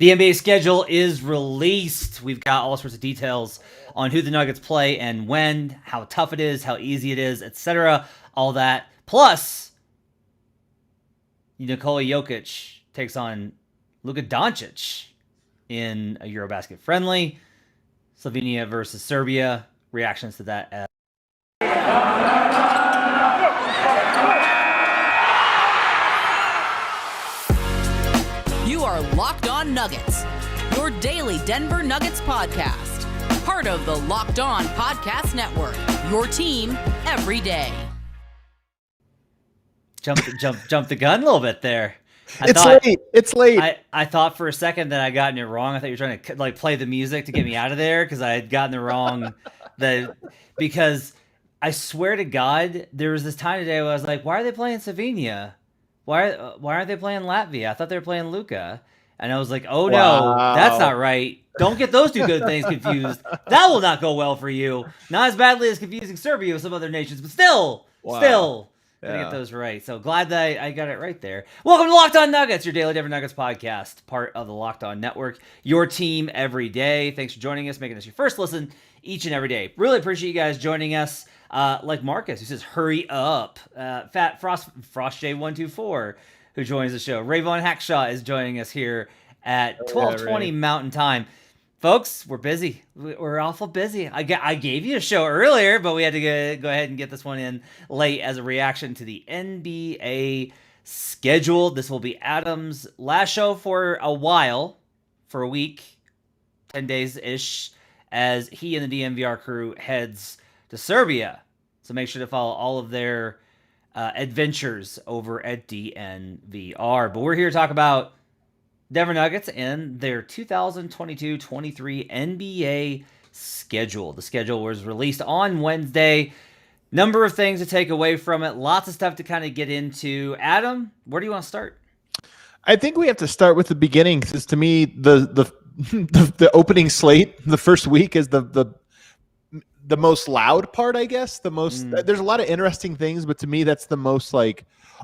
The NBA schedule is released. We've got all sorts of details on who the Nuggets play and when, how tough it is, how easy it is, etc. All that. Plus, Nikola Jokic takes on Luka Doncic in a Eurobasket friendly. Slovenia versus Serbia. Reactions to that. You are Locked On Nuggets, your daily Denver Nuggets podcast. Part of the Locked On Podcast Network, your team every day. Jump the gun a little bit there. It's late. I thought for a second that I gotten it wrong. I thought you were trying to play the music to get me out of there because I had gotten the wrong because I swear to God, there was this time today where I was like, why are they playing Slovenia? Why aren't they playing Latvia? I thought they were playing Luka. And I was like, oh no, that's not right. Don't get those two good things confused. That will not go well for you. Not as badly as confusing Serbia with some other nations, but still. Gotta get those right. So glad that I got it right there. Welcome to Locked On Nuggets, your daily Denver Nuggets podcast, part of the Locked On Network, your team every day. Thanks for joining us, making this your first listen each and every day. Really appreciate you guys joining us. Like Marcus, who says, hurry up. Fat Frost J124, who joins the show. Rayvon Hackshaw is joining us here at 12:20 Mountain Time. Folks, we're busy. We're awful busy. I gave you a show earlier, but we had to go ahead and get this one in late as a reaction to the NBA schedule. This will be Adam's last show for a while, for a week, 10 days-ish, as he and the DNVR crew heads to Serbia. So make sure to follow all of their adventures over at DNVR. But we're here to talk about Denver Nuggets and their 2022-23 NBA schedule. The schedule was released on Wednesday. Number of things to take away from it. Lots of stuff to kind of get into. Adam, where do you want to start? I think we have to start with the beginning because to me, the opening slate, the first week is the most loud part, I guess. There's a lot of interesting things, but to me, that's the most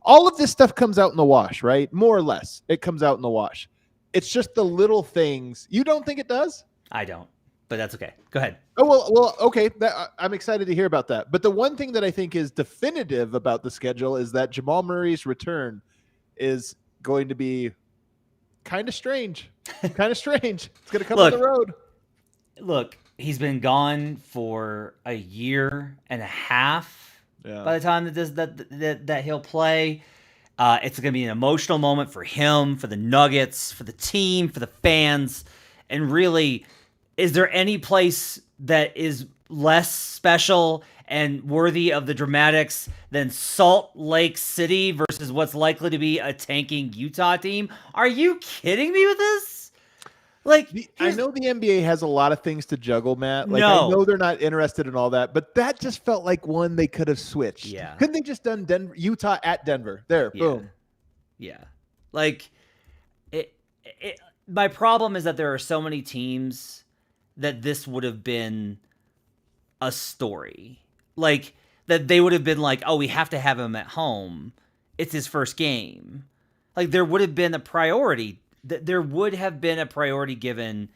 all of this stuff comes out in the wash, right? More or less, it comes out in the wash. It's just the little things. You don't think it does? I don't, but that's okay. Go ahead. Oh, well, okay. I'm excited to hear about that. But the one thing that I think is definitive about the schedule is that Jamal Murray's return is going to be kind of strange. It's going to come on the road. Look, he's been gone for a year and a half by the time that he'll play. It's going to be an emotional moment for him, for the Nuggets, for the team, for the fans. And really, is there any place that is less special and worthy of the dramatics than Salt Lake City versus what's likely to be a tanking Utah team? Are you kidding me with this? I know the NBA has a lot of things to juggle, Matt. I know they're not interested in all that, but that just felt like one they could have switched. Yeah. Couldn't they just done Utah at Denver? There, boom. Yeah. My problem is that there are so many teams that this would have been a story. That they would have been like, oh, we have to have him at home. It's his first game. There would have been a priority. There would have been a priority given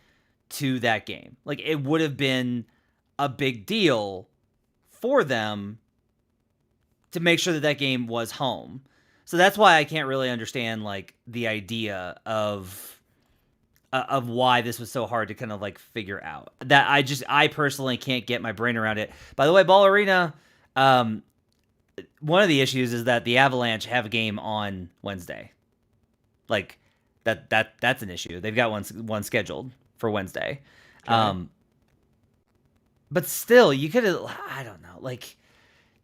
to that game. It would have been a big deal for them to make sure that game was home. So that's why I can't really understand the idea of why this was so hard to kind of figure out. That I personally can't get my brain around it. By the way, Ball Arena, one of the issues is that the Avalanche have a game on Wednesday. That's an issue. They've got one scheduled for Wednesday. Okay. But still, you could have, I don't know,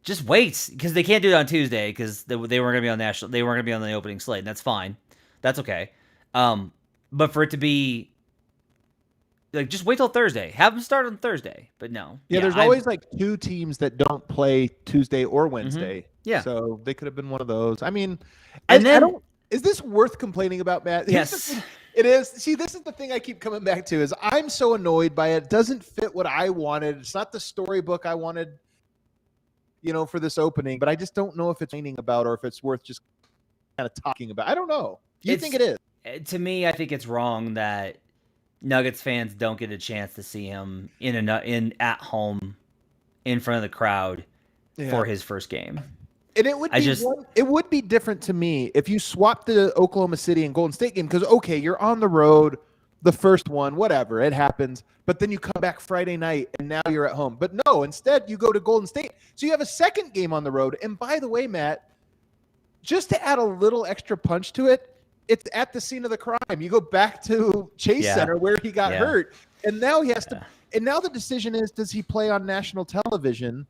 just wait, because they can't do it on Tuesday because they weren't going to be on national. They weren't going to be on the opening slate, and that's fine. That's okay. But for it to be just wait till Thursday. Have them start on Thursday. But no. Yeah, there's always two teams that don't play Tuesday or Wednesday. Mm-hmm. Yeah. So they could have been one of those. I mean, is this worth complaining about, Matt? Yes. It is. See, this is the thing I keep coming back to is I'm so annoyed by it. It doesn't fit what I wanted. It's not the storybook I wanted, for this opening. But I just don't know if it's meaning about or if it's worth just kind of talking about. I don't know. You think it is? To me, I think it's wrong that Nuggets fans don't get a chance to see him in at home in front of the crowd for his first game. And it would be different to me if you swapped the Oklahoma City and Golden State game, because okay, you're on the road, the first one, whatever, it happens, but then you come back Friday night and now you're at home. But no, instead you go to Golden State. So you have a second game on the road. And by the way, Matt, just to add a little extra punch to it, it's at the scene of the crime. You go back to Chase Center where he got hurt, and now he has to. And now the decision is, does he play on national television?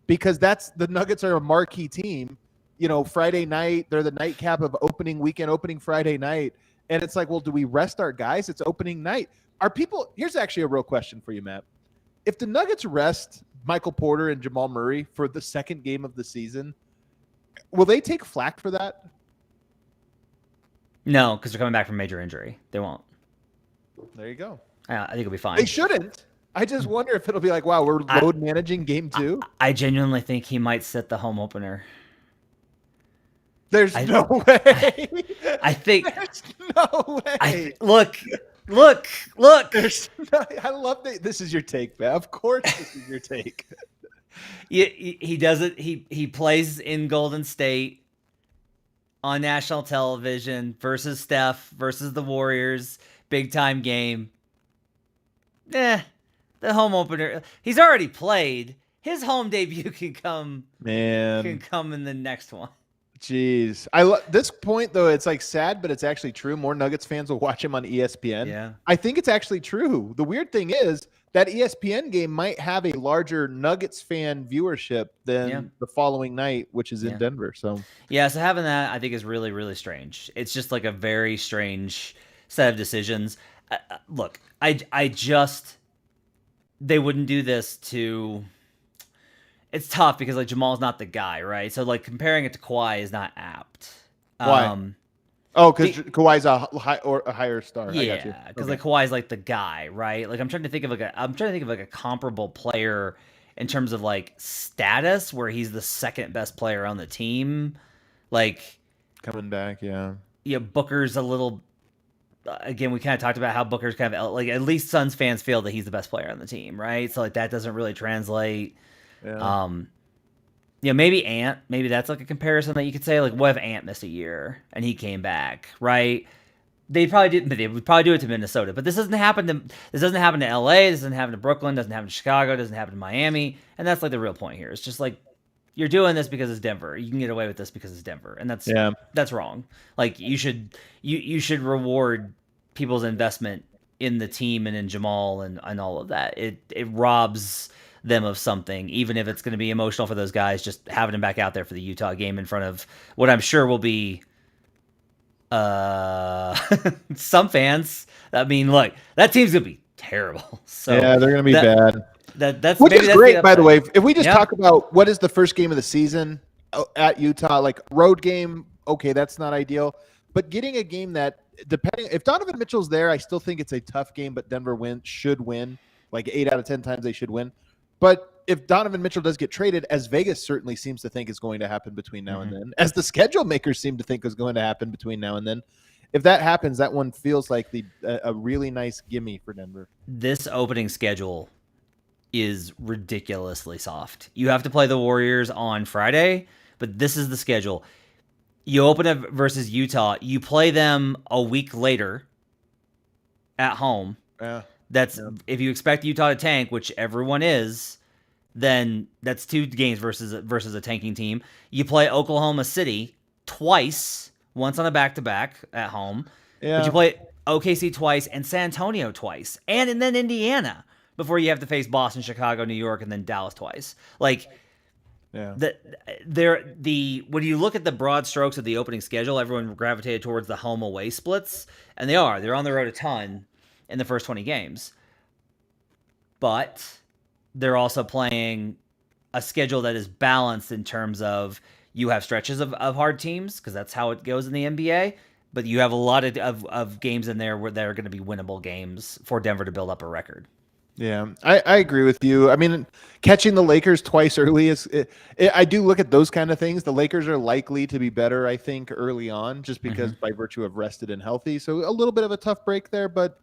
Because the Nuggets are a marquee team. You know, Friday night, they're the nightcap of opening Friday night. And it's like, well, do we rest our guys? It's opening night. Here's actually a real question for you, Matt. If the Nuggets rest Michael Porter and Jamal Murray for the second game of the season, will they take flack for that? No, because they're coming back from major injury. They won't. There you go. I think it'll be fine. They shouldn't. I just wonder if it'll be like, wow, we're load managing game 2. I genuinely think he might set the home opener. There's no way. I think there's no way. Look. I love that. This is your take, man. Of course, this is your take. He does it. He plays in Golden State on national television versus Steph versus the Warriors, big time game. The home opener. He's already played. His home debut can come in the next one. Jeez. This point, though, it's like sad, but it's actually true. More Nuggets fans will watch him on ESPN. Yeah. I think it's actually true. The weird thing is that ESPN game might have a larger Nuggets fan viewership than the following night, which is in Denver. So having that, I think, is really, really strange. It's just like a very strange set of decisions. Look, they wouldn't do this to. It's tough because like Jamal's not the guy, right? So like comparing it to Kawhi is not apt. Why? Because Kawhi's a higher star. Yeah, because like Kawhi's like the guy, right? Like I'm trying to think of like a comparable player in terms of like status where he's the second best player on the team. Like coming back, yeah. Yeah, Booker's a little. Again, we kind of talked about how Booker's kind of like at least Suns fans feel that he's the best player on the team, right? So like that doesn't really translate. Yeah. Maybe Ant. Maybe that's like a comparison that you could say. Like, what if Ant missed a year and he came back, right? They would probably do it to Minnesota, but this doesn't happen to LA. This doesn't happen to Brooklyn. Doesn't happen to Chicago. Doesn't happen to Miami. And that's like the real point here. It's just like you're doing this because it's Denver. You can get away with this because it's Denver, and that's wrong. Like you should reward people's investment in the team and in Jamal and all of that. It robs them of something, even if it's going to be emotional for those guys, just having them back out there for the Utah game in front of what I'm sure will be some fans. I mean, look, that team's going to be terrible. So yeah, they're going to be bad. That's which is great, by the way. If we just talk about what is the first game of the season at Utah, like road game, okay, that's not ideal. But getting a game that, depending, if Donovan Mitchell's there, I still think it's a tough game, but Denver should win. Like 8 out of 10 times they should win. But if Donovan Mitchell does get traded, as Vegas certainly seems to think is going to happen between now and then, as the schedule makers seem to think is going to happen between now and then, if that happens, that one feels like a really nice gimme for Denver. This opening schedule is ridiculously soft. You have to play the Warriors on Friday, but this is the schedule. You open up versus Utah. You play them a week later at home. Yeah. If you expect Utah to tank, which everyone is, then that's 2 games versus a tanking team. You play Oklahoma City twice, once on a back-to-back at home. Yeah. But you play OKC twice and San Antonio twice, and then Indiana before you have to face Boston, Chicago, New York, and then Dallas twice. Like, when you look at the broad strokes of the opening schedule, everyone gravitated towards the home-away splits, and they're on the road a ton in the first 20 games. But they're also playing a schedule that is balanced in terms of you have stretches of hard teams, because that's how it goes in the NBA, but you have a lot of games in there where they're going to be winnable games for Denver to build up a record. Yeah, I agree with you. I mean, catching the Lakers twice early I do look at those kind of things. The Lakers are likely to be better, I think, early on, just because by virtue of rested and healthy. So a little bit of a tough break there, but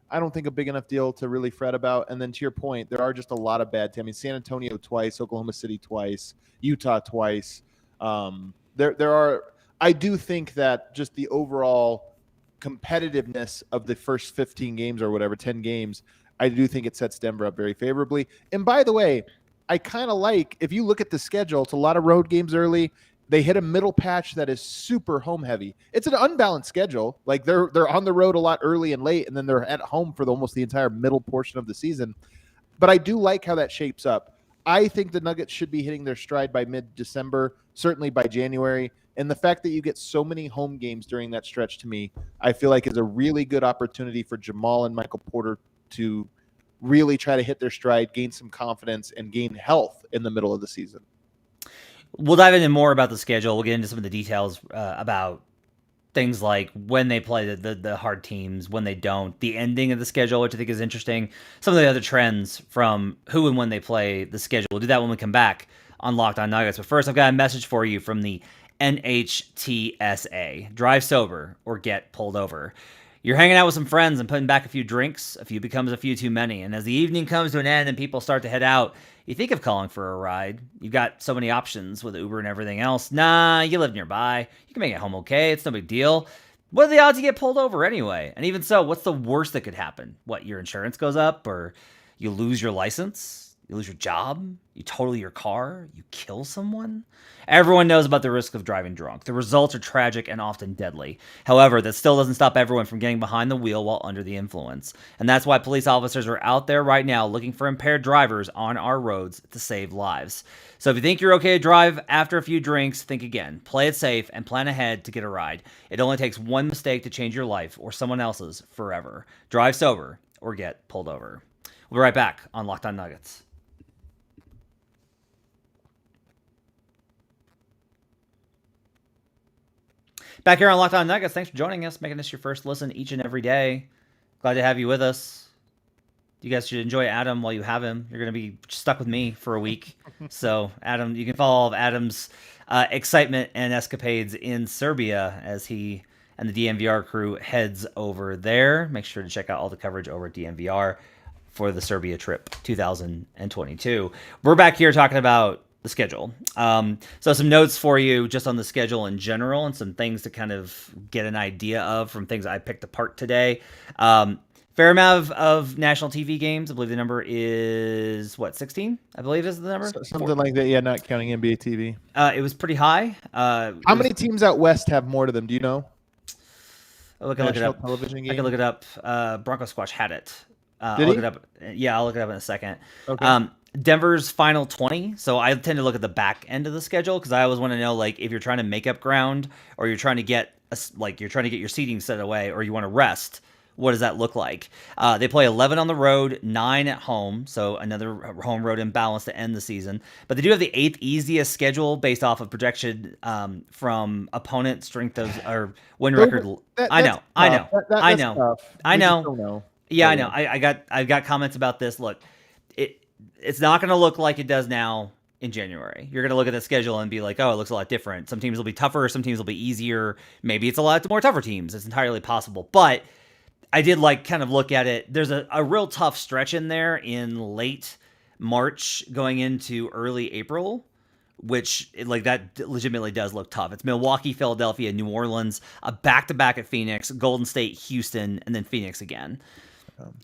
I don't think a big enough deal to really fret about. And then to your point, there are just a lot of bad teams. I mean, San Antonio twice, Oklahoma City twice, Utah twice. There are. I do think that just the overall competitiveness of the first 15 games or whatever, 10 games, I do think it sets Denver up very favorably. And by the way, I kind of like, if you look at the schedule, it's a lot of road games early. They hit a middle patch that is super home heavy. It's an unbalanced schedule. Like they're on the road a lot early and late, and then they're at home for almost the entire middle portion of the season. But I do like how that shapes up. I think the Nuggets should be hitting their stride by mid-December, certainly by January. And the fact that you get so many home games during that stretch, to me, I feel like is a really good opportunity for Jamal and Michael Porter to really try to hit their stride, gain some confidence, and gain health in the middle of the season. We'll dive into more about the schedule. We'll get into some of the details about things like when they play the hard teams, when they don't, the ending of the schedule, which I think is interesting. Some of the other trends from who and when they play the schedule. We'll do that when we come back on Locked On Nuggets. But first, I've got a message for you from the NHTSA. Drive sober or get pulled over. You're hanging out with some friends and putting back a few drinks. A few becomes a few too many. And as the evening comes to an end and people start to head out, you think of calling for a ride. You've got so many options with Uber and everything else. Nah, you live nearby. You can make it home okay. It's no big deal. What are the odds you get pulled over anyway? And even so, what's the worst that could happen? What, your insurance goes up, or you lose your license? You lose your job? You total your car? You kill someone? Everyone knows about the risk of driving drunk. The results are tragic and often deadly. However, that still doesn't stop everyone from getting behind the wheel while under the influence. And that's why police officers are out there right now looking for impaired drivers on our roads to save lives. So if you think you're okay to drive after a few drinks, think again. Play it safe and plan ahead to get a ride. It only takes one mistake to change your life or someone else's forever. Drive sober or get pulled over. We'll be right back on Locked On Nuggets. Back here on Locked On Nuggets, thanks for joining us, making this your first listen each and every day. Glad to have you with us. You guys should enjoy Adam while you have him. You're going to be stuck with me for a week. So, Adam, you can follow all of Adam's excitement and escapades in Serbia as he and the DNVR crew heads over there. Make sure to check out all the coverage over at DNVR for the Serbia trip 2022. We're back here talking about the schedule. So some notes for you just on the schedule in general and some things to kind of get an idea of from things I picked apart today. Fair amount of national TV games. I believe the number is, 16? I believe is the number? Something like that, yeah, not counting NBA TV. It was pretty high. How many teams out west have more to them? Do you know? I can look it up. Television game? I can look it up. Bronco Squash had it. Did I'll he? look it up. Yeah, I'll look it up in a second. Okay. Denver's final 20. So I tend to look at the back end of the schedule because I always want to know, like, if you're trying to make up ground or you're trying to get your seating set away or you want to rest, what does that look like? They play 11 on the road, 9 at home. So another home road imbalance to end the season. But they do have the 8th easiest schedule based off of projection from opponent strength of or win record. I know. Yeah, I know. I've got comments about this. Look, it's not going to look like it does now in January. You're going to look at the schedule and be like, oh, it looks a lot different. Some teams will be tougher. Some teams will be easier. Maybe it's a lot more tougher teams. It's entirely possible. But I did kind of look at it. There's a real tough stretch in there in late March going into early April, which that legitimately does look tough. It's Milwaukee, Philadelphia, New Orleans, a back-to-back at Phoenix, Golden State, Houston, and then Phoenix again.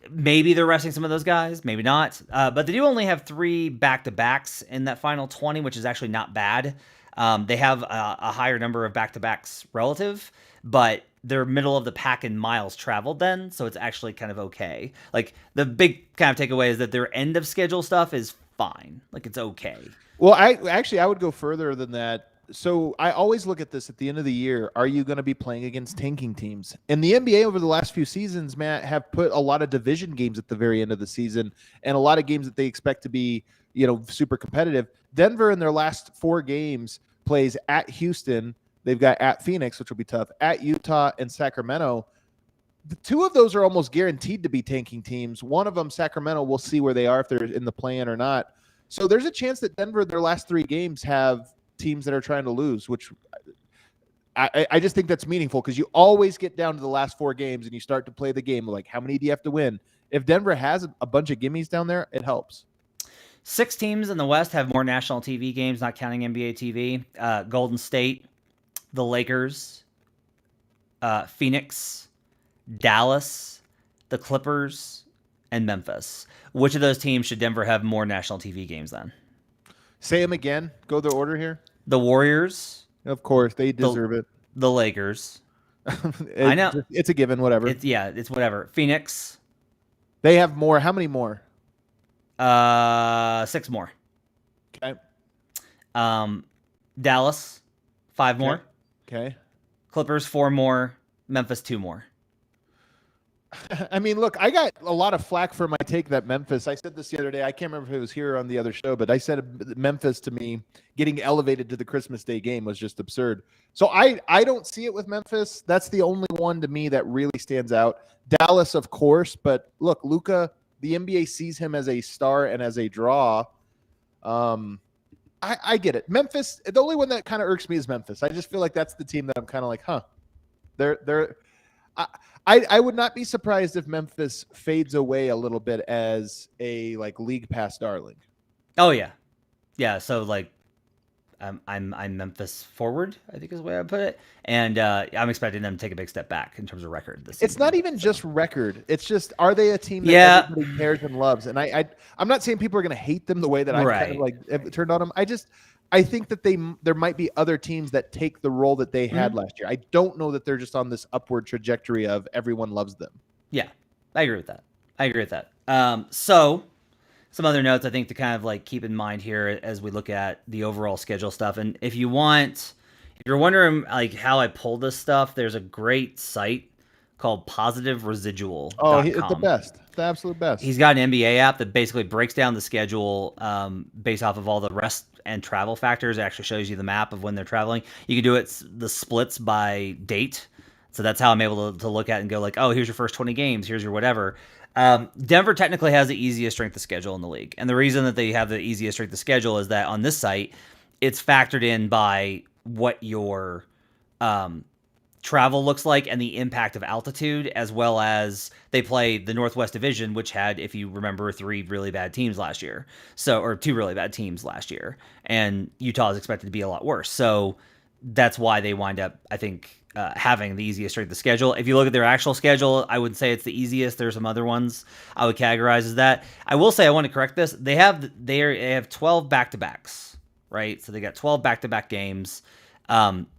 Maybe they're resting some of those guys, maybe not. But they do only have 3 back-to-backs in that final 20, which is actually not bad. They have a higher number of back-to-backs relative, but they're middle of the pack in miles traveled then, so it's actually kind of okay. The big kind of takeaway is that their end of schedule stuff is fine. It's okay. Well, I would go further than that. So I always look at this at the end of the year. Are you going to be playing against tanking teams? And the NBA over the last few seasons, Matt, have put a lot of division games at the very end of the season and a lot of games that they expect to be, super competitive. Denver in their last 4 games plays at Houston. They've got at Phoenix, which will be tough, at Utah and Sacramento. the two of those are almost guaranteed to be tanking teams. One of them, Sacramento, we'll see where they are, if they're in the play-in or not. So there's a chance that Denver, their last 3 games, have teams that are trying to lose, which I just think that's meaningful, because you always get down to the last 4 games and you start to play the game like, how many do you have to win? If Denver has a bunch of gimmies down there, it helps. 6 teams in the West have more national TV games, not counting NBA TV. Golden State, the Lakers, Phoenix, Dallas, the Clippers, and Memphis. Which of those teams should Denver have more national TV games than? Say them again. Go the order here. The Warriors. Of course, they deserve it. The Lakers. I know. It's a given, whatever. It's whatever. Phoenix. They have more. How many more? 6 more. Okay. Dallas, 5 more. Okay. Clippers, 4 more. Memphis, 2 more. I mean, look, I got a lot of flack for my take that Memphis. I said this the other day. I can't remember if it was here or on the other show, but I said Memphis, to me, getting elevated to the Christmas Day game was just absurd. So I don't see it with Memphis. That's the only one to me that really stands out. Dallas, of course, but look, Luka, the NBA sees him as a star and as a draw. I get it. Memphis, the only one that kind of irks me is Memphis. I just feel like that's the team that I'm kind of like, I would not be surprised if Memphis fades away a little bit as a league pass darling. Oh yeah, yeah. So I'm Memphis forward, I think is the way I put it, and I'm expecting them to take a big step back in terms of record this season. It's not even just record; it's just, are they a team that everybody cares and loves? And I'm not saying people are going to hate them the way that I kind of turned on them. I think that there might be other teams that take the role that they had last year. I don't know that they're just on this upward trajectory of everyone loves them. Yeah, I agree with that. So some other notes I think to kind of keep in mind here as we look at the overall schedule stuff. And if you're wondering how I pulled this stuff, there's a great site called positiveresidual.com. Oh, it's the best. The absolute best. He's got an NBA app that basically breaks down the schedule based off of all the rest and travel factors. It actually shows you the map of when they're traveling. You can do the splits by date. So that's how I'm able to look at and go oh, here's your first 20 games. Here's your whatever. Denver technically has the easiest strength of schedule in the league. And the reason that they have the easiest strength of schedule is that on this site, it's factored in by what your travel looks like and the impact of altitude, as well as they play the Northwest Division, which had, if you remember, 3 really bad teams last year. Or 2 really bad teams last year. And Utah is expected to be a lot worse. So that's why they wind up, I think, having the easiest strength of schedule. If you look at their actual schedule, I would say it's the easiest. There's some other ones I would categorize as that. I will say, I want to correct this. They have 12 back-to-backs, right? So they got 12 back-to-back games.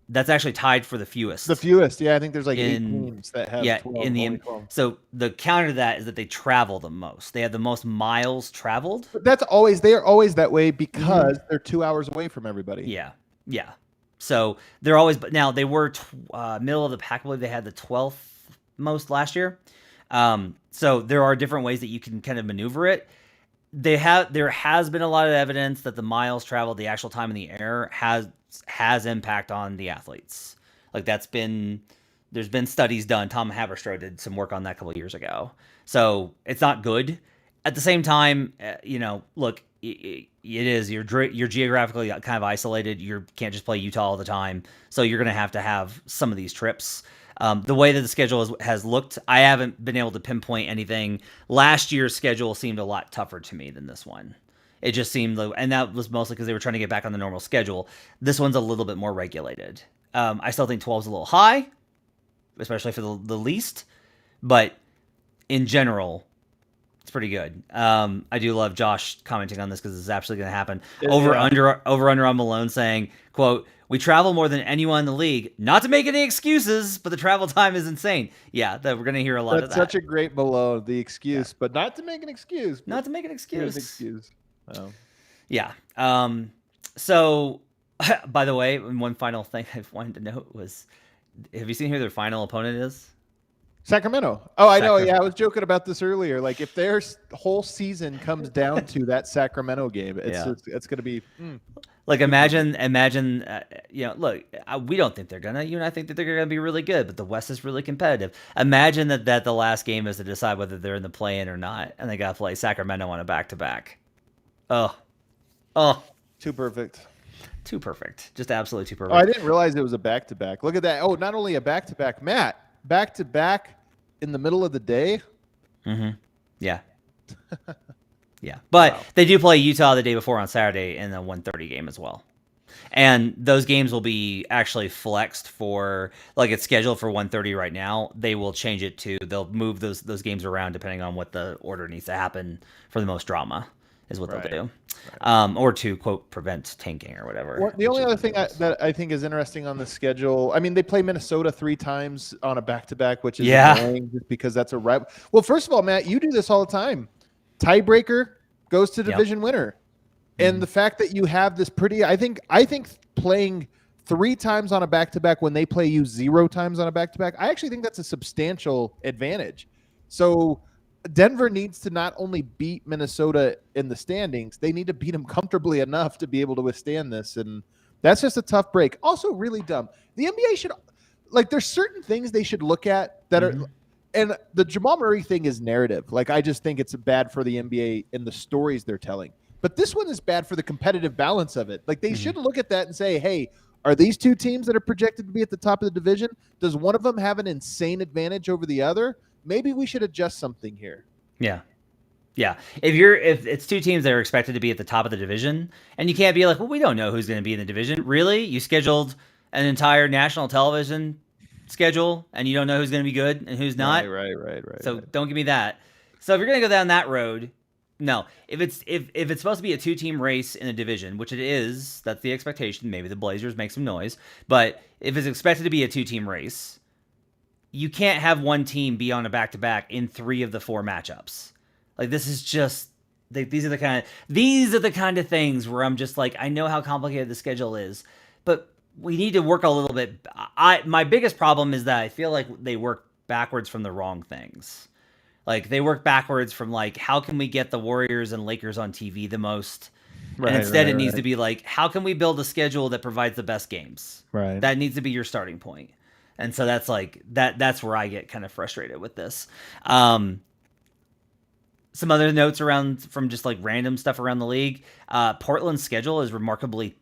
That's actually tied for the fewest. The fewest, yeah. I think there's 8 teams that have 12. So the counter to that is that they travel the most. They have the most miles traveled. But they are always that way because they're 2 hours away from everybody. Yeah, yeah. So they're always, but now they were middle of the pack. I believe they had the 12th most last year. So there are different ways that you can kind of maneuver it. There has been a lot of evidence that the miles traveled, the actual time in the air, has impact on the athletes. There's been studies done. Tom Haberstroh did some work on that a couple of years ago. So it's not good. At the same time, look, it is, you're geographically kind of isolated. You can't just play Utah all the time. So you're going to have some of these trips. The way that the schedule has looked, I haven't been able to pinpoint anything. Last year's schedule seemed a lot tougher to me than this one. It just seemed, and that was mostly because they were trying to get back on the normal schedule. This one's a little bit more regulated. I still think 12 is a little high, especially for the least. But in general, it's pretty good. I do love Josh commenting on this because it's absolutely going to happen. Over under on Malone saying, quote, "We travel more than anyone in the league. Not to make any excuses, but the travel time is insane." Yeah, we're going to hear a lot of that. That's such a great Malone, the excuse, but not to make an excuse. Not to make an excuse. Oh. Yeah. So, by the way, one final thing I wanted to note was, have you seen who their final opponent is? Sacramento. Oh, I know. Yeah, I was joking about this earlier. If their whole season comes down to that Sacramento game, it's going to be. Like imagine, look, we don't think they're gonna. You and I think that they're gonna be really good, but the West is really competitive. Imagine that the last game is to decide whether they're in the play-in or not, and they got to play Sacramento on a back-to-back. Oh, Too perfect. too perfect, just absolutely too perfect. Oh, I didn't realize it was a back-to-back. Look at that. Oh, not only a back-to-back, Matt, back-to-back in the middle of the day. Mm-hmm. Yeah. Yeah, but They do play Utah the day before on Saturday in a 1:30 game as well. And those games will be actually flexed for, like it's scheduled for 1:30 right now. They will change it to, they'll move those games around depending on what the order needs to happen for the most drama is what they'll do. Or to, quote, prevent tanking or whatever. Well, the only other thing that I think is interesting on the schedule, I mean, they play Minnesota 3 times on a back-to-back, which is annoying just because that's a rival. Well, first of all, Matt, you do this all the time. Tiebreaker goes to division winner. And the fact that you have this I think playing 3 times on a back-to-back when they play you 0 times on a back-to-back, I actually think that's a substantial advantage. So Denver needs to not only beat Minnesota in the standings, they need to beat them comfortably enough to be able to withstand this. And that's just a tough break. Also really dumb. The NBA should, like, there's certain things they should look at that are, and the Jamal Murray thing is narrative. Like, I just think it's bad for the NBA and the stories they're telling. But this one is bad for the competitive balance of it. Like, they should look at that and say, hey, are these 2 teams that are projected to be at the top of the division? Does one of them have an insane advantage over the other? Maybe we should adjust something here. Yeah. Yeah. If it's 2 teams that are expected to be at the top of the division, and you can't be like, well, we don't know who's going to be in the division. Really? You scheduled an entire national television schedule and you don't know who's going to be good and who's not? Right. So don't give me that. So if you're going to go down that road, no. If it's supposed to be a 2-team race in a division, which it is, that's the expectation. Maybe the Blazers make some noise. But if it's expected to be a 2-team race, you can't have one team be on a back-to-back in 3 of the 4 matchups. Like, this is just, these are the kind of things where I'm just like, I know how complicated the schedule is, but we need to work a little bit. My biggest problem is that I feel like they work backwards from the wrong things. Like, they work backwards from, like, how can we get the Warriors and Lakers on TV the most? And instead it needs to be like, how can we build a schedule that provides the best games? Right. That needs to be your starting point. And so that's like that's where I get kind of frustrated with this. Some other notes from just like random stuff around the league. Portland's schedule is remarkably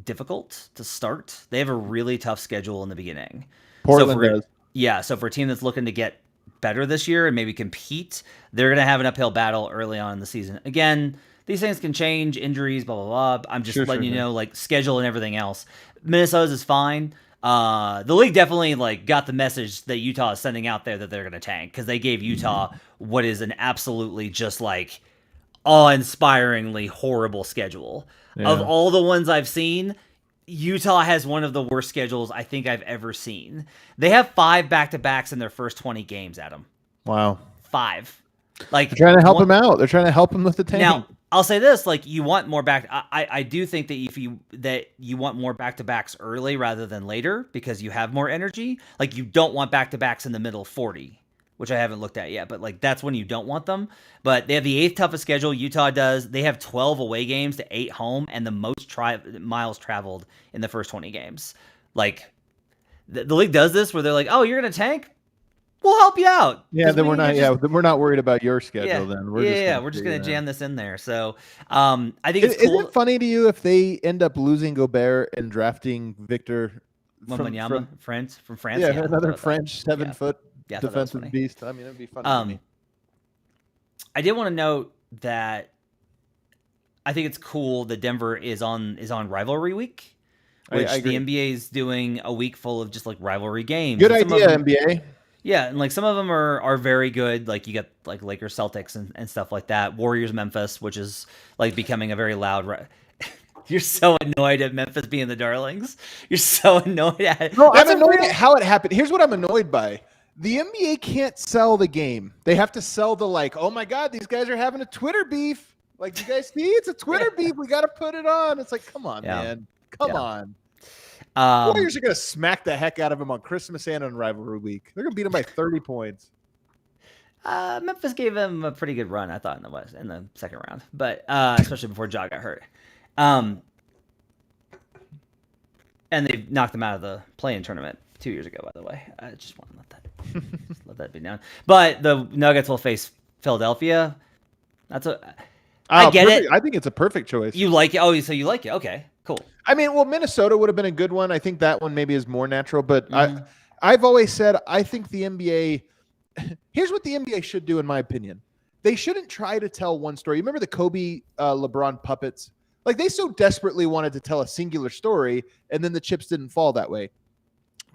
difficult to start. They have a really tough schedule in the beginning. Portland does. Yeah, so for a team that's looking to get better this year and maybe compete, they're going to have an uphill battle early on in the season. Again, these things can change, injuries, blah, blah, blah. I'm just letting you know, like, schedule and everything else. Minnesota's is fine. The league definitely like got the message that Utah is sending out there that they're going to tank because they gave Utah what is an absolutely just like awe-inspiringly horrible schedule. Yeah. Of all the ones I've seen, Utah has one of the worst schedules I think I've ever seen. They have 5 back-to-backs in their first 20 games, Adam. Wow. 5. Like, they're trying to help him out. They're trying to help him with the tank. Now, I'll say this, like, you want more I do think that you want more back-to-backs early rather than later because you have more energy. Like, you don't want back-to-backs in the middle 40, which I haven't looked at yet, but like that's when you don't want them. But they have the 8th toughest schedule. Utah does. They have 12 away games to 8 home and the most miles traveled in the first 20 games. Like, the league does this where they're like, "Oh, you're going to tank? We'll help you out." Yeah, then we're not worried about your schedule. Then we're just gonna jam this in there. So I think it's cool. Is it funny to you if they end up losing Gobert and drafting Victor Wembanyama from France? Yeah, another French 7-foot defensive beast. I mean, it'd be funny to me. I did want to note that I think it's cool that Denver is on rivalry week, which the NBA is doing a week full of just like rivalry games. Good idea, NBA. Yeah, and like some of them are very good. Like you got like Lakers, Celtics, and stuff like that. Warriors, Memphis, which is like becoming a very loud. You're so annoyed at Memphis being the darlings. You're so annoyed at it. No, I'm annoyed at how it happened. Here's what I'm annoyed by. The NBA can't sell the game. They have to sell the like, oh my God, these guys are having a Twitter beef. Like, you guys see, it's a Twitter beef. We got to put it on. It's like, come on, man. Come on. Warriors are going to smack the heck out of them on Christmas and on rivalry week. They're going to beat them by 30 points. Memphis gave them a pretty good run, I thought, in the second round, but especially before Ja got hurt. And they knocked them out of the play-in tournament 2 years ago, by the way. I just want to let that be known. But the Nuggets will face Philadelphia. I get perfect. it. I think it's a perfect choice. You like it? Oh, so you like it? Okay, cool. I mean, well, Minnesota would have been a good one. I think that one maybe is more natural. But I've always said I think the NBA – here's what the NBA should do, in my opinion. They shouldn't try to tell one story. You remember the Kobe LeBron puppets? Like, they so desperately wanted to tell a singular story, and then the chips didn't fall that way.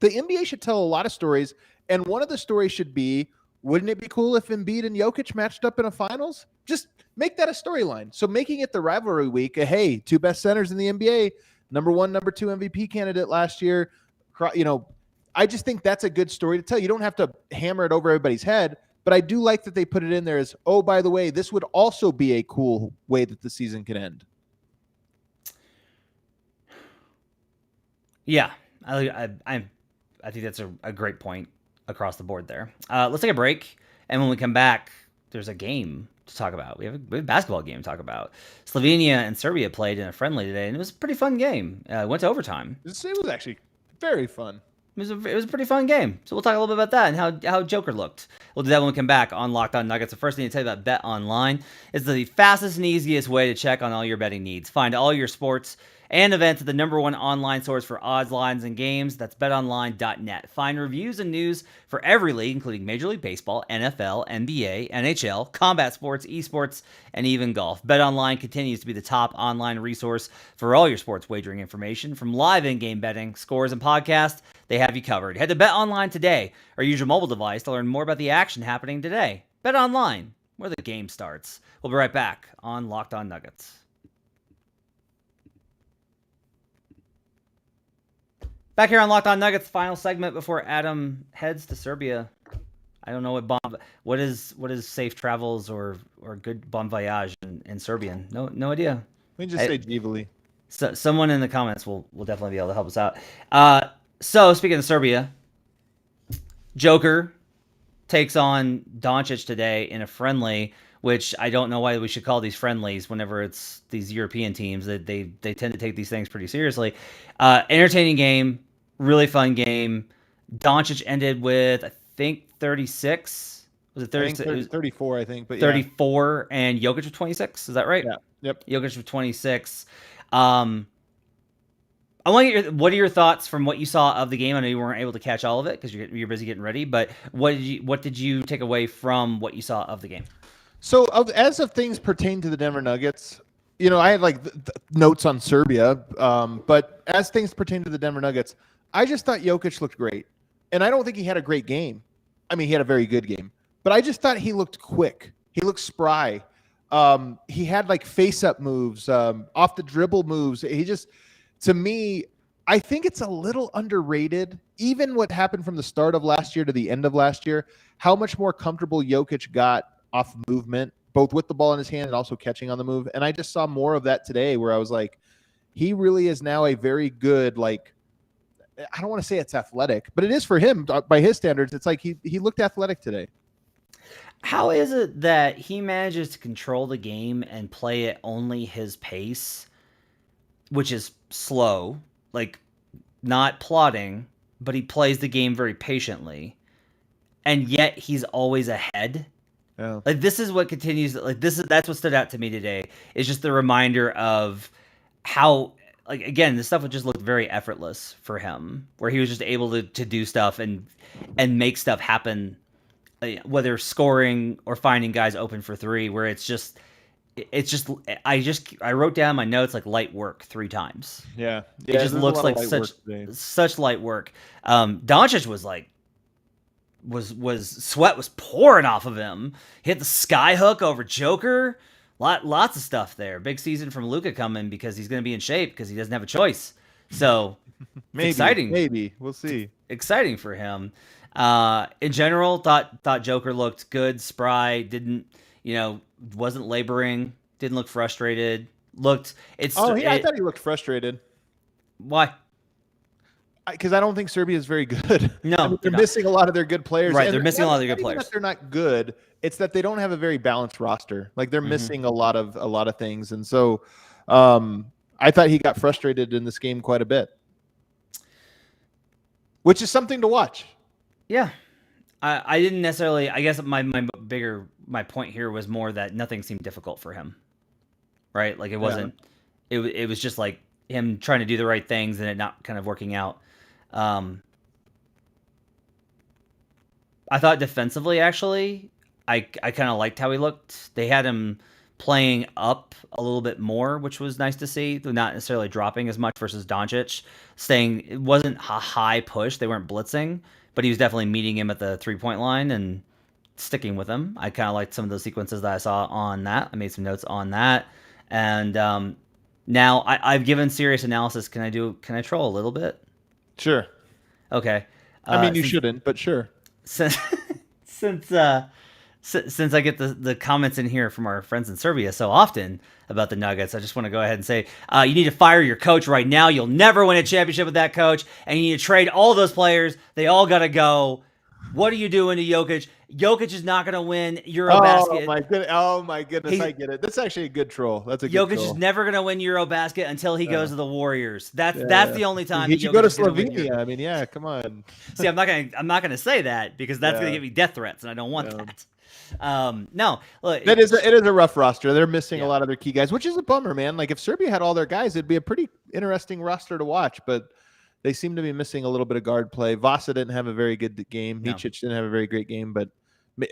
The NBA should tell a lot of stories, and one of the stories should be, wouldn't it be cool if Embiid and Jokic matched up in a finals? Just make that a storyline. So making it the rivalry week, hey, 2 best centers in the NBA, number 1, number 2 MVP candidate last year. I just think that's a good story to tell. You don't have to hammer it over everybody's head, but I do like that they put it in there as, oh, by the way, this would also be a cool way that the season can end. Yeah, I think that's a great point across the board there. Let's take a break, and when we come back, there's a game to talk about. We have a basketball game to talk about. Slovenia and Serbia played in a friendly today, and it was a pretty fun game. It went to overtime. It was actually very fun. It was a pretty fun game. So we'll talk a little bit about that and how Joker looked. We'll do that when we come back on Locked On Nuggets. The first thing to tell you about BetOnline is the fastest and easiest way to check on all your betting needs. Find all your sports and events at the #1 online source for odds, lines, and games. That's betonline.net. Find reviews and news for every league, including Major League Baseball, NFL, NBA, NHL, combat sports, esports, and even golf. BetOnline continues to be the top online resource for all your sports wagering information. From live in-game betting, scores, and podcasts, they have you covered. Head to BetOnline today or use your mobile device to learn more about the action happening today. BetOnline, where the game starts. We'll be right back on Locked On Nuggets. Back here on Locked On Nuggets, final segment before Adam heads to Serbia. I don't know what is safe travels or good bon voyage in Serbian. No idea. We can just say Jivali. So someone in the comments will definitely be able to help us out. So speaking of Serbia, Joker takes on Doncic today in a friendly, which I don't know why we should call these friendlies whenever it's these European teams. That they tend to take these things pretty seriously. Entertaining game, really fun game. Doncic ended with, I think, 36. Was it 36? 34, I think. But 34, and Jokic with 26. Is that right? Yeah. Yep. Jokic with 26. I want to get what are your thoughts from what you saw of the game? I know you weren't able to catch all of it because you're busy getting ready. But what did you take away from what you saw of the game? So as of things pertain to the Denver Nuggets, I had notes on Serbia, but as things pertain to the Denver Nuggets, I just thought Jokic looked great. And I don't think he had a great game. I mean, he had a very good game. But I just thought he looked quick. He looked spry. He had face-up moves, off the dribble moves. He just, to me, I think it's a little underrated. Even what happened from the start of last year to the end of last year, how much more comfortable Jokic got off movement, both with the ball in his hand and also catching on the move. And I just saw more of that today where I was like, he really is now a very good, I don't want to say it's athletic, but it is for him by his standards. It's like he looked athletic today. How is it that he manages to control the game and play at only his pace, which is slow, not plodding, but he plays the game very patiently, and yet he's always ahead? Yeah. This is what continues. That's what stood out to me today. Is just the reminder of how, again, this stuff just looked very effortless for him, where he was just able to do stuff and make stuff happen, whether scoring or finding guys open for three. Where it's just I wrote down my notes light work 3 times. Yeah, it just looks like such light work. Doncic was sweat was pouring off of him. Hit the sky hook over Joker. Lots of stuff there. Big season from Luka coming because he's going to be in shape because he doesn't have a choice. So exciting. Maybe we'll see. Exciting for him. In general, thought Joker looked good, spry. Didn't wasn't laboring. Didn't look frustrated. I thought he looked frustrated. Why? Because I don't think Serbia is very good. No, they're missing a lot of their good players. Right, and they're missing a lot of their good players. That they're not good. It's that they don't have a very balanced roster. They're missing a lot of things, and so I thought he got frustrated in this game quite a bit. which is something to watch. Yeah. I didn't necessarily. I guess my point here was more that nothing seemed difficult for him, right? Like it wasn't. It was just like him trying to do the right things and it not kind of working out. I thought defensively, actually, I kind of liked how he looked. They had him playing up a little bit more, which was nice to see. Not necessarily dropping as much versus Doncic. It wasn't a high push. They weren't blitzing, but he was definitely meeting him at the 3-point line and sticking with him. I kind of liked some of those sequences that I saw on that. I made some notes on that. And now I've given serious analysis. Can I troll a little bit? Sure. Okay. I mean, you shouldn't, but sure. Since I get the comments in here from our friends in Serbia so often about the Nuggets, I just want to go ahead and say you need to fire your coach right now. You'll never win a championship with that coach, and you need to trade all those players. They all got to go. What are you doing to Jokic? Jokic is not going to win Eurobasket. Oh my goodness! I get it. That's actually a good troll. That's a good troll. Jokic is never going to win Eurobasket until he goes to the Warriors. That's the only time he should go to Slovenia. I mean, yeah, come on. See, I'm not gonna say that because that's gonna give me death threats, and I don't want that. No, look, it is a rough roster. They're missing a lot of their key guys, which is a bummer, man. Like if Serbia had all their guys, it'd be a pretty interesting roster to watch, but they seem to be missing a little bit of guard play. Vasa didn't have a very good game. No. Micic didn't have a very great game, but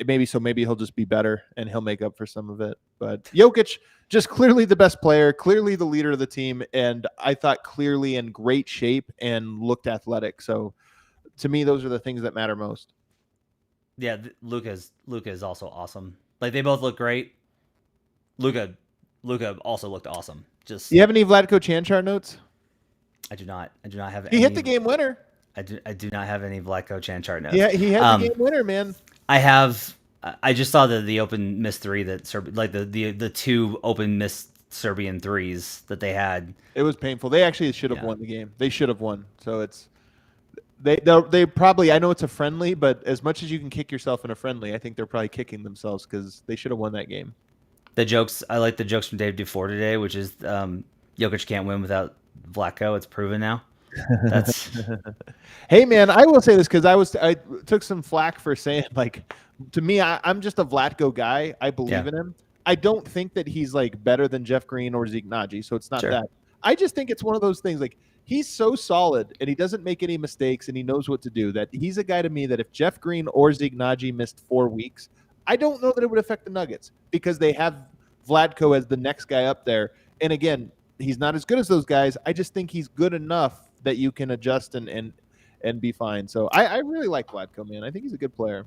maybe he'll just be better and he'll make up for some of it. But Jokic, just clearly the best player, clearly the leader of the team, and I thought clearly in great shape and looked athletic. So to me, those are the things that matter most. Yeah, Luka is also awesome. Like they both look great. Luka also looked awesome. Do you have any Vlatko Cancar notes? I do not have any. He hit the game winner. I do not have any Vlatko Cancar notes. Yeah, he had the game winner, man. I just saw the open missed three that the two open missed Serbian threes that they had. It was painful. They actually should have won the game. They should have won. So it's they probably, I know it's a friendly, but as much as you can kick yourself in a friendly, I think they're probably kicking themselves because they should have won that game. I like the jokes from Dave Dufour today, which is Jokic can't win without Vlatko. It's proven now. That's Hey man, I will say this because I took some flack for saying, like, to me, I'm just a Vlatko guy. I believe in him. I don't think that he's like better than Jeff Green or Zeke Naji, so it's not that. I just think it's one of those things, like, he's so solid and he doesn't make any mistakes and he knows what to do, that he's a guy to me that if Jeff Green or Zeke Naji missed 4 weeks, I don't know that it would affect the Nuggets because they have Vlatko as the next guy up there. And again, he's not as good as those guys. I just think he's good enough that you can adjust and be fine. So I really like Vlatko, man. I think he's a good player.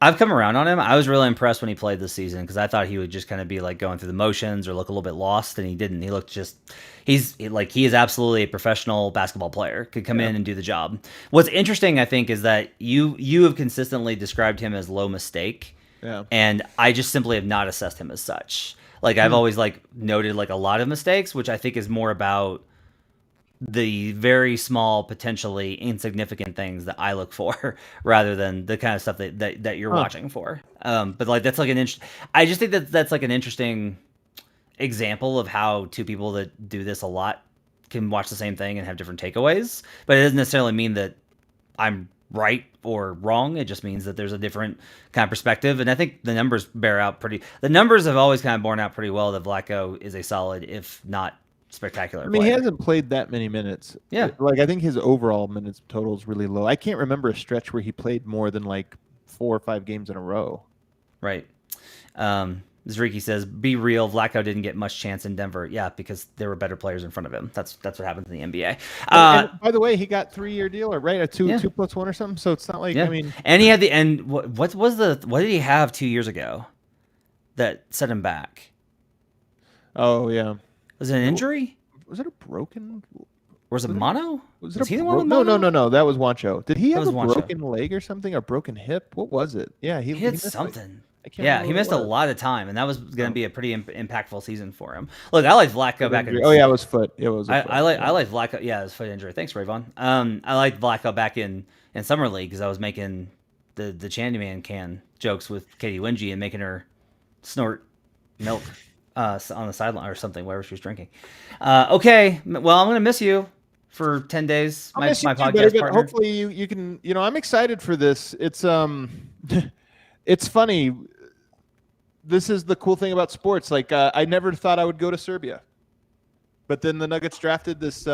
I've come around on him. I was really impressed when he played this season because I thought he would just kind of be like going through the motions or look a little bit lost, and he didn't. He looked he is absolutely a professional basketball player, could come in and do the job. What's interesting, I think, is that you have consistently described him as low mistake. Yeah. And I just simply have not assessed him as such. Like I've always noted a lot of mistakes, which I think is more about the very small, potentially insignificant things that I look for rather than the kind of stuff that you're watching for. But that's I just think that's like an interesting example of how two people that do this a lot can watch the same thing and have different takeaways. But it doesn't necessarily mean that I'm right or wrong. It just means that there's a different kind of perspective. And I think the numbers the numbers have always kind of borne out pretty well that Vlatko is a solid, if not spectacular player. He hasn't played that many minutes. Yeah. I think his overall minutes total is really low. I can't remember a stretch where he played more than 4 or 5 games in a row. Right. Zriki says, be real, Vlatko didn't get much chance in Denver. Yeah, because there were better players in front of him. That's what happens in the NBA. And by the way, he got 3-year deal, right? A 2+1 or something. So it's not and he had what did he have 2 years ago that set him back? Oh yeah. Was it an injury? Was it a broken? Was it mono? Was he the one with mono? No. That was Juancho. Did he have a broken leg or something? A broken hip? What was it? Yeah, he had something. He missed a lot of time, and that was going to be a pretty impactful season for him. Look, I like Vlatko back in. It was foot. It was. I like Vlatko. Yeah, it was foot injury. Thanks, Rayvon. I liked Vlatko back in summer league because I was making the Chandyman can jokes with Katie Wingy and making her snort milk on the sideline or something, whatever she was drinking. Okay, well, I'm gonna miss you. for 10 days. I'll My miss you too, podcast but partner. hopefully you can. I'm excited for this. It's it's funny. This is the cool thing about sports. Like I never thought I would go to Serbia, but then the Nuggets drafted this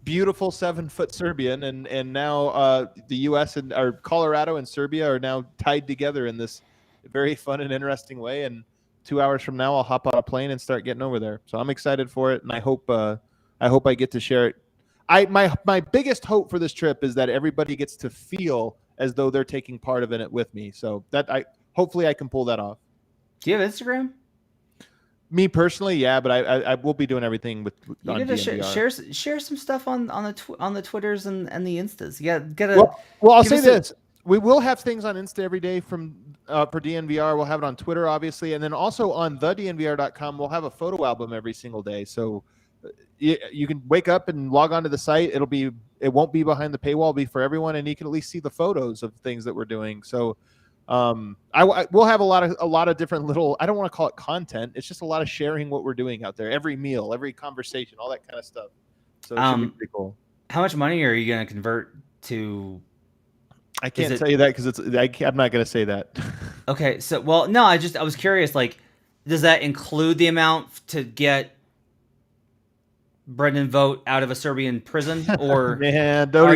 beautiful 7-foot Serbian, and now the U.S. and or Colorado and Serbia are now tied together in this very fun and interesting way. And 2 hours from now, I'll hop on a plane and start getting over there. So I'm excited for it, and I hope I get to share it. My biggest hope for this trip is that everybody gets to feel as though they're taking part of it with me. So that hopefully I can pull that off. Do you have Instagram? Me personally, yeah, but I will be doing everything with on DNVR. Share some stuff on the Twitters and the Instas. You gotta. Well, I'll say this: we will have things on Insta every day from for DNVR. We'll have it on Twitter, obviously, and then also on thednvr.com. We'll have a photo album every single day. So you can wake up and log onto the site. It won't be behind the paywall. It'll be for everyone, and you can at least see the photos of things that we're doing. So. We'll have a lot of different little, I don't want to call it content. It's just a lot of sharing what we're doing out there. Every meal, every conversation, all that kind of stuff. So it should be pretty cool. How much money are you going to convert to? I can't tell you that because I'm not going to say that. Okay. So, well, no, I was curious, like, does that include the amount to get Brendan Vogt out of a Serbian prison, or man, don't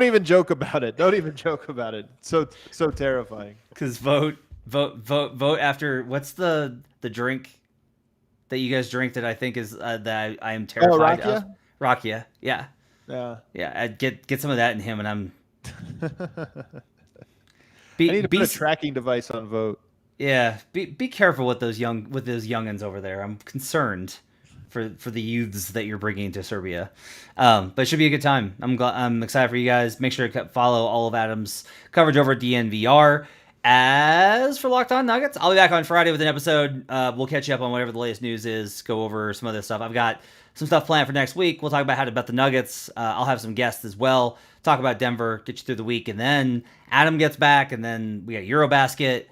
even joke about it. Don't even joke about it. So terrifying. Because vote after what's the drink that you guys drink that I think is that I am terrified of? Rakia. Yeah. I'd get some of that in him, and I'm. I need to put a tracking device on Vote. Yeah, be careful with those youngins over there. I'm concerned for the youths that you're bringing to Serbia. But it should be a good time. I'm excited for you guys. Make sure to follow all of Adam's coverage over at DNVR. As for Locked On Nuggets, I'll be back on Friday with an episode. We'll catch you up on whatever the latest news is, go over some other stuff. I've got some stuff planned for next week. We'll talk about how to bet the Nuggets. I'll have some guests as well. Talk about Denver, get you through the week. And then Adam gets back, and then we got Eurobasket.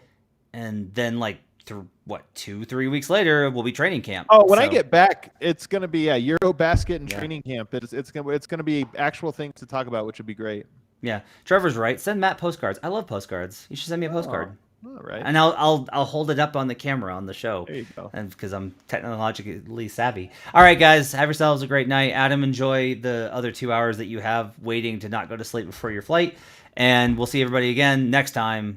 And then 2-3 weeks later, we'll be training camp. Oh, when I get back, it's going to be Eurobasket and training camp. It's going to be actual things to talk about, which would be great. Yeah, Trevor's right. Send Matt postcards. I love postcards. You should send me a postcard. All right. And I'll hold it up on the camera on the show. There you go. And because I'm technologically savvy. All right, guys, have yourselves a great night. Adam, enjoy the other 2 hours that you have waiting to not go to sleep before your flight. And we'll see everybody again next time